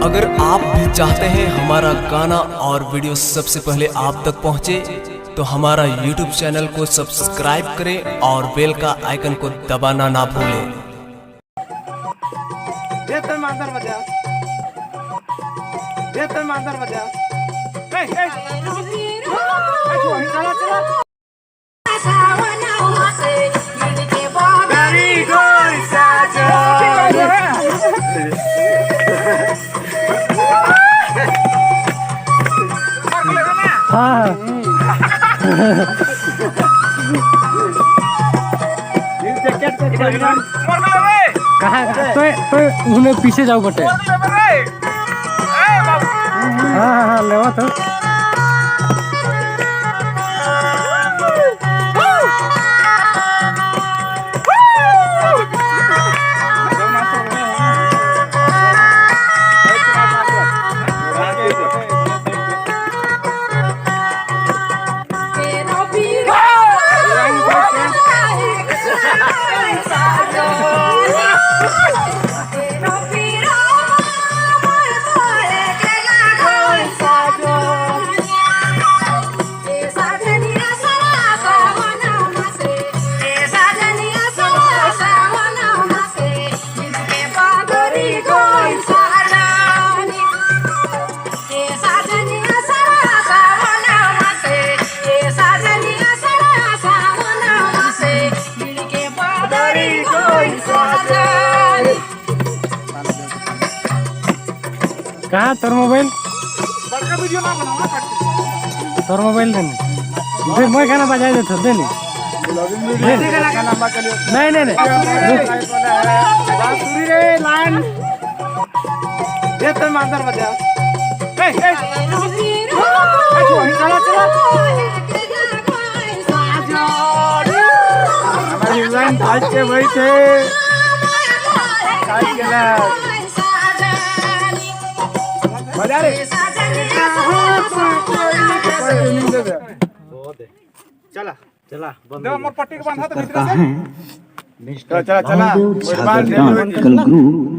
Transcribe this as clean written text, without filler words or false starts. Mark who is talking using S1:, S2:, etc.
S1: अगर आप भी चाहते हैं हमारा गाना और वीडियो सबसे पहले आप तक पहुंचे, तो हमारा YouTube चैनल को सब्सक्राइब करें और बेल का आइकन को दबाना ना भूलें।
S2: कहाँ तो उन्हें पीछे जाओ बटे। हाँ लेवा तो कहाँ तोर मोबाइल तोर मोबाइल दे मैं गाना बजा दे दे नहीं लाइन मादर बजा के बैठे चला चला
S3: चला चला